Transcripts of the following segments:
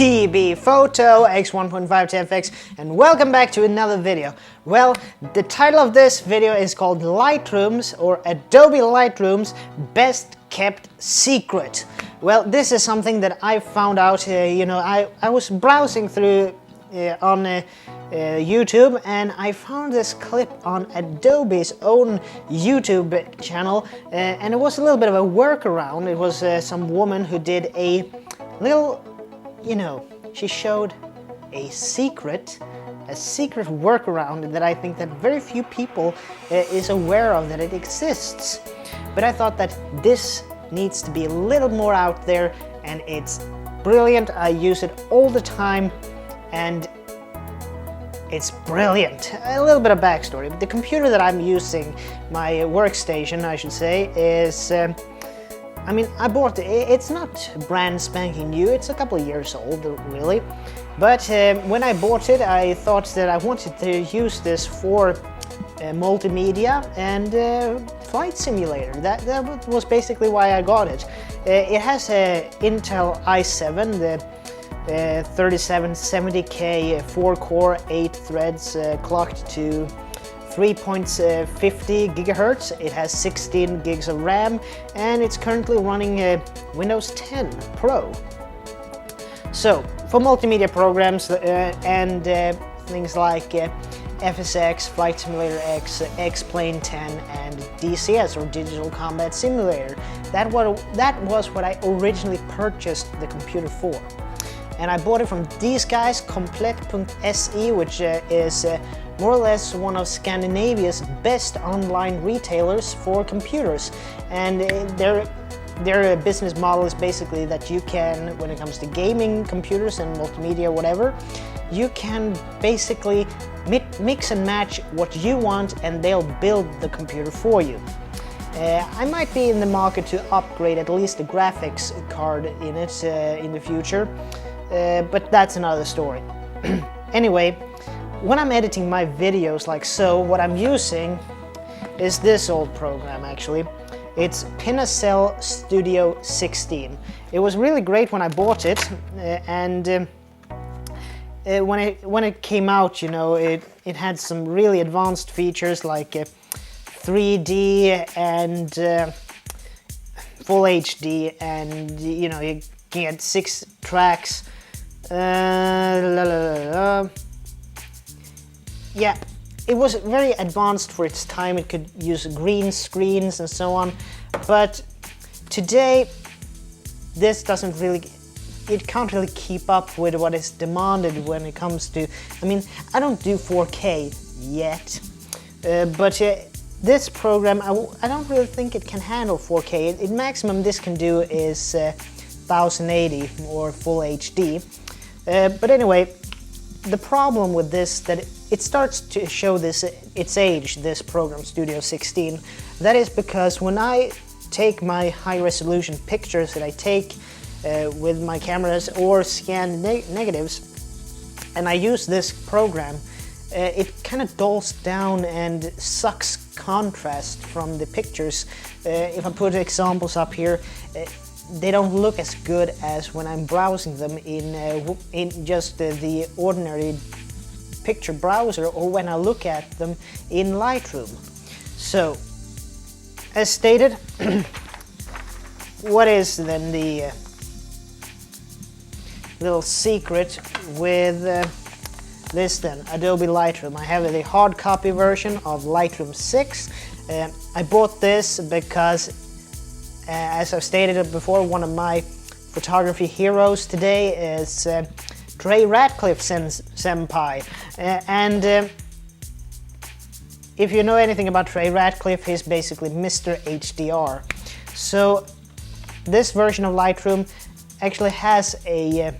T.B.Photo X1.5 to FX, and welcome back to another video. Well, the title of this video is called Lightroom's or Adobe Lightroom's Best Kept Secret. Well, this is something that I found out, I was browsing through on YouTube, and I found this clip on Adobe's own YouTube channel, and it was a little bit of a workaround. It was some woman who did a little, she showed a secret workaround that I think that very few people is aware of that it exists. But I thought that this needs to be a little more out there, and it's brilliant. I use it all the time, and it's brilliant. A little bit of backstory. The computer that I'm using, my workstation I should say, is I bought it. It's not brand spanking new, it's a couple of years old really. But when I bought it, I thought that I wanted to use this for multimedia and flight simulator. That was basically why I got it. It has a Intel i7, the 3770K 4-core 8 threads clocked to 3.50 gigahertz. It has 16 gigs of RAM, and it's currently running Windows 10 Pro. So for multimedia programs and things like FSX, Flight Simulator X, X-Plane 10, and DCS or Digital Combat Simulator, that was what I originally purchased the computer for. And I bought it from these guys, komplett.se, which is more or less one of Scandinavia's best online retailers for computers. And their business model is basically that you can, when it comes to gaming computers and multimedia, whatever, you can basically mix and match what you want, and they'll build the computer for you. I might be in the market to upgrade at least the graphics card in it in the future. But that's another story. Anyway, when I'm editing my videos like so, what I'm using is this old program actually. It's Pinacell Studio 16. It was really great when I bought it, and when it came out, it had some really advanced features like 3D and full HD, and you can get 6 tracks. Yeah, it was very advanced for its time. It could use green screens and so on, but today this it can't really keep up with what is demanded when it comes to, I don't do 4K yet, but this program, I don't really think it can handle 4K. The maximum this can do is 1080 or full HD. But anyway, the problem with this, that it starts to show its age, this program Studio 16. That is because when I take my high-resolution pictures that I take with my cameras or scan negatives, and I use this program, it kind of dulls down and sucks contrast from the pictures. If I put examples up here, they don't look as good as when I'm browsing them in just the ordinary picture browser, or when I look at them in Lightroom. So, as stated, what is then the little secret with this then, Adobe Lightroom? I have the hard copy version of Lightroom 6. I bought this because, as I've stated before, one of my photography heroes today is Trey Ratcliffe senpai, and if you know anything about Trey Ratcliffe, he's basically Mr. HDR. So this version of Lightroom actually has a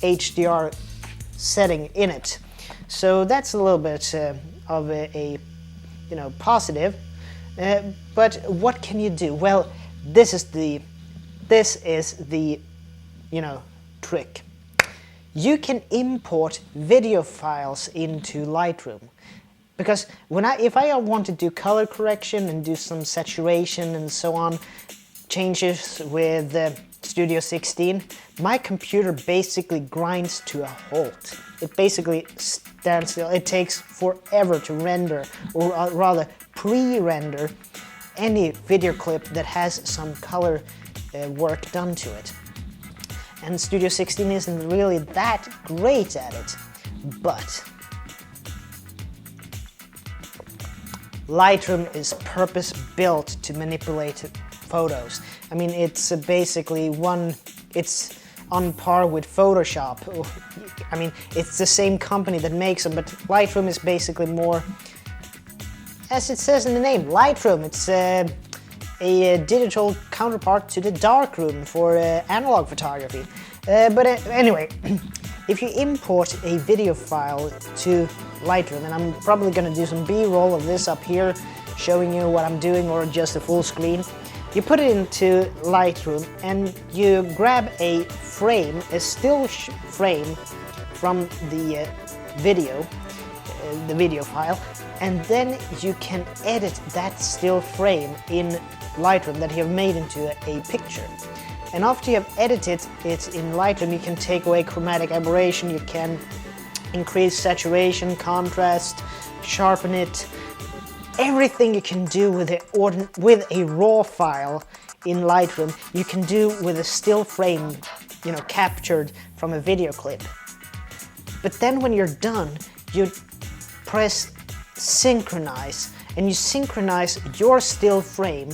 HDR setting in it, so that's a little bit of a positive. But what can you do? Well, this is the trick. You can import video files into Lightroom, because if I want to do color correction and do some saturation and so on, changes with Studio 16, my computer basically grinds to a halt. It basically stands still. It takes forever to render, or rather pre-render, any video clip that has some color work done to it. And Studio 16 isn't really that great at it, but Lightroom is purpose-built to manipulate photos. I mean, it's basically it's on par with Photoshop. I mean, it's the same company that makes them, but Lightroom is basically more, as it says in the name, Lightroom. It's a digital counterpart to the darkroom for analog photography. But anyway, if you import a video file to Lightroom, and I'm probably going to do some B-roll of this up here, showing you what I'm doing, or just a full screen. You put it into Lightroom and you grab a frame, a still frame from the video file, and then you can edit that still frame in Lightroom that you have made into a picture. And after you have edited it in Lightroom, you can take away chromatic aberration, you can increase saturation, contrast, sharpen it. Everything you can do with a raw file in Lightroom, you can do with a still frame, captured from a video clip. But then when you're done, you press synchronize, and you synchronize your still frame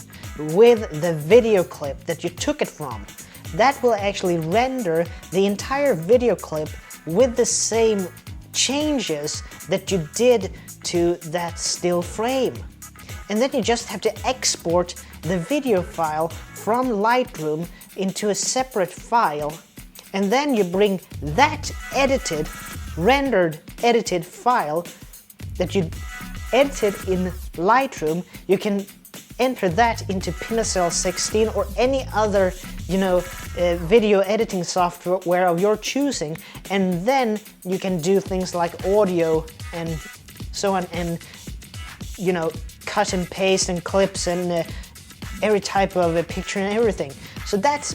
with the video clip that you took it from. That will actually render the entire video clip with the same changes that you did to that still frame. And then you just have to export the video file from Lightroom into a separate file, and then you bring that rendered edited file that you edited in Lightroom, you can enter that into Pinacell 16 or any other video editing software of your choosing, and then you can do things like audio and so on, and cut and paste and clips and every type of a picture and everything. So that's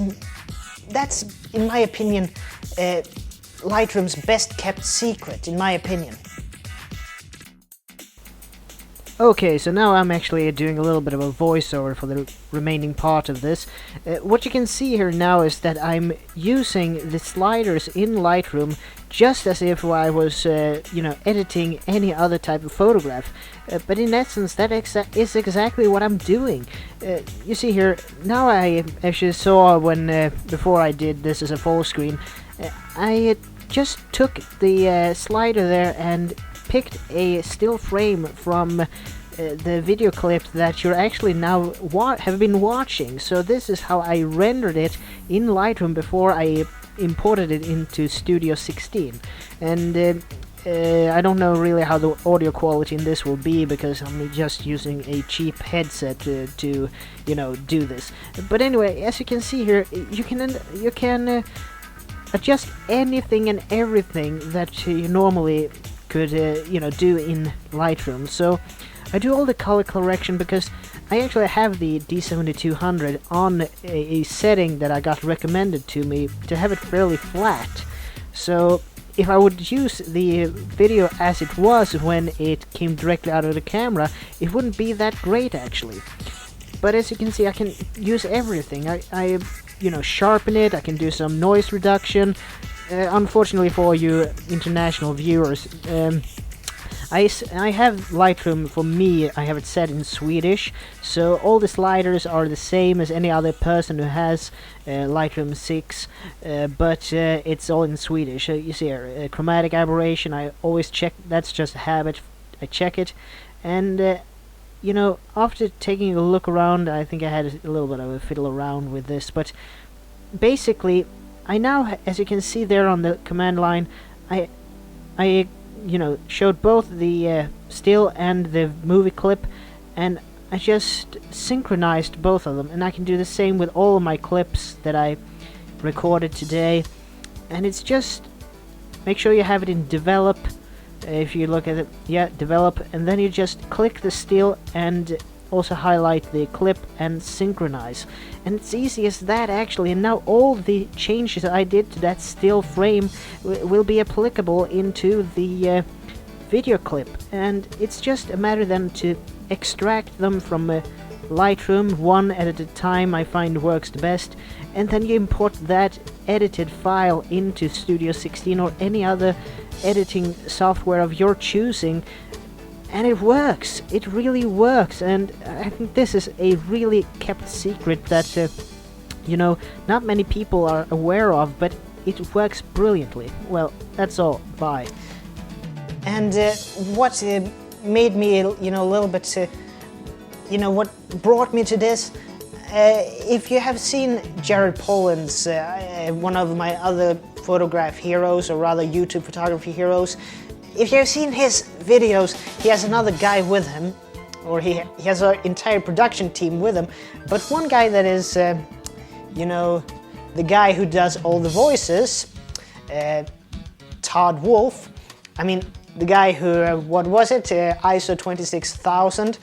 in my opinion Lightroom's best kept secret, in my opinion. Okay, so now I'm actually doing a little bit of a voiceover for the remaining part of this. What you can see here now is that I'm using the sliders in Lightroom just as if I was, editing any other type of photograph. But in essence, that is exactly what I'm doing. You see here, now I actually saw before I did this as a full screen, I just took the slider there and picked a still frame from the video clip that you're actually now have been watching. So this is how I rendered it in Lightroom before I imported it into Studio 16. And I don't know really how the audio quality in this will be, because I'm just using a cheap headset to do this. But anyway, as you can see here, you can adjust anything and everything that you normally could do in Lightroom. So I do all the color correction because I actually have the D7200 on a setting that I got recommended to me to have it fairly flat. So if I would use the video as it was when it came directly out of the camera, it wouldn't be that great actually. But as you can see, I can use everything. I sharpen it, I can do some noise reduction. Unfortunately for you international viewers, I have Lightroom, for me, I have it set in Swedish, so all the sliders are the same as any other person who has Lightroom 6, but it's all in Swedish. You see here, chromatic aberration, I always check, that's just a habit, I check it, and after taking a look around, I think I had a little bit of a fiddle around with this, but basically, I now, as you can see there on the command line, I showed both the still and the movie clip, and I just synchronized both of them, and I can do the same with all of my clips that I recorded today. And it's just, make sure you have it in develop. If you look at it, yeah, develop, and then you just click the still and also highlight the clip and synchronize. And it's easy as that actually, and now all the changes I did to that still frame will be applicable into the video clip, and it's just a matter then to extract them from Lightroom one at a time. I find works the best, and then you import that edited file into Studio 16 or any other editing software of your choosing, and it works. It really works, and I think this is a really kept secret that you know, not many people are aware of, but it works brilliantly. Well, that's all. Bye. And what made me, you know, a little bit, you know, what brought me to this, if you have seen Jared Polland's, one of my other photograph heroes, or rather YouTube photography heroes, if you have seen his videos, he has another guy with him, or he has an entire production team with him, but one guy that is, you know, the guy who does all the voices, Todd Wolf, I mean, the guy who, what was it, ISO 26000.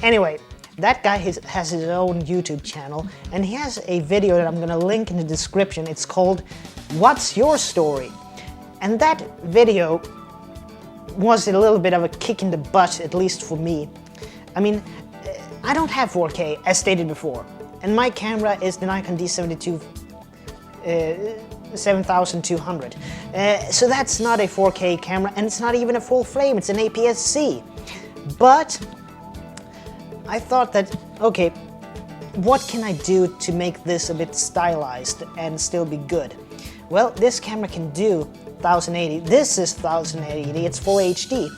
Anyway, that guy has his own YouTube channel, and he has a video that I'm gonna link in the description. It's called What's Your Story? And that video was a little bit of a kick in the butt, at least for me. I mean, I don't have 4K, as stated before, and my camera is the Nikon D72 7200. So that's not a 4K camera, and it's not even a full frame, it's an APS-C. But I thought that, okay, what can I do to make this a bit stylized and still be good? Well, this camera can do 1080. This is 1080, it's full HD.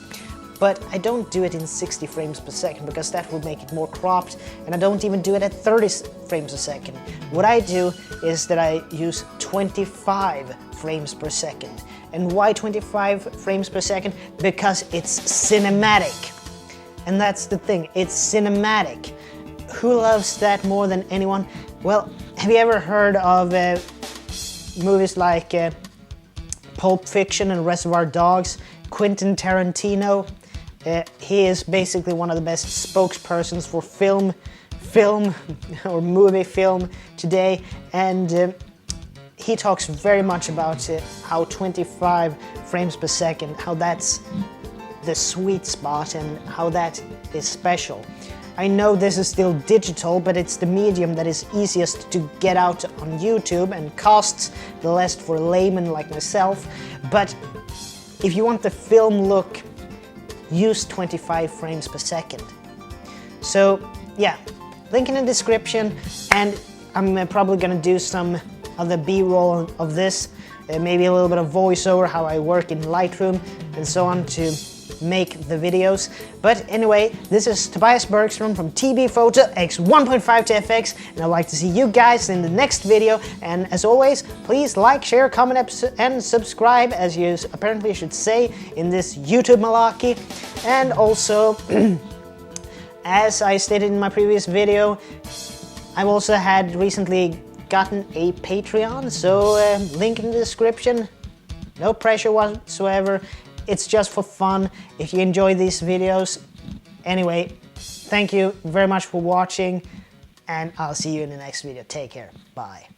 But I don't do it in 60 frames per second because that would make it more cropped, and I don't even do it at 30 frames a second. What I do is that I use 25 frames per second. And why 25 frames per second? Because it's cinematic. And that's the thing, it's cinematic. Who loves that more than anyone? Well, have you ever heard of movies like Pulp Fiction and Reservoir Dogs? Quentin Tarantino, he is basically one of the best spokespersons for film or movie film today, and he talks very much about how 25 frames per second, how that's the sweet spot and how that is special. I know this is still digital, but it's the medium that is easiest to get out on YouTube and costs the least for a layman like myself. But if you want the film look, use 25 frames per second. So yeah, link in the description, and I'm probably gonna do some other B-roll of this, maybe a little bit of voiceover, how I work in Lightroom and so on to make the videos. But anyway, this is Tobias Bergstrom from T.B.Photo X 1.5 to FX, and I'd like to see you guys in the next video. And as always, please like, share, comment, and subscribe, as you apparently should say in this YouTube malarkey. And also, as I stated in my previous video, I've also had recently gotten a Patreon, so link in the description. No pressure whatsoever. It's just for fun, if you enjoy these videos. Anyway, thank you very much for watching, and I'll see you in the next video. Take care. Bye.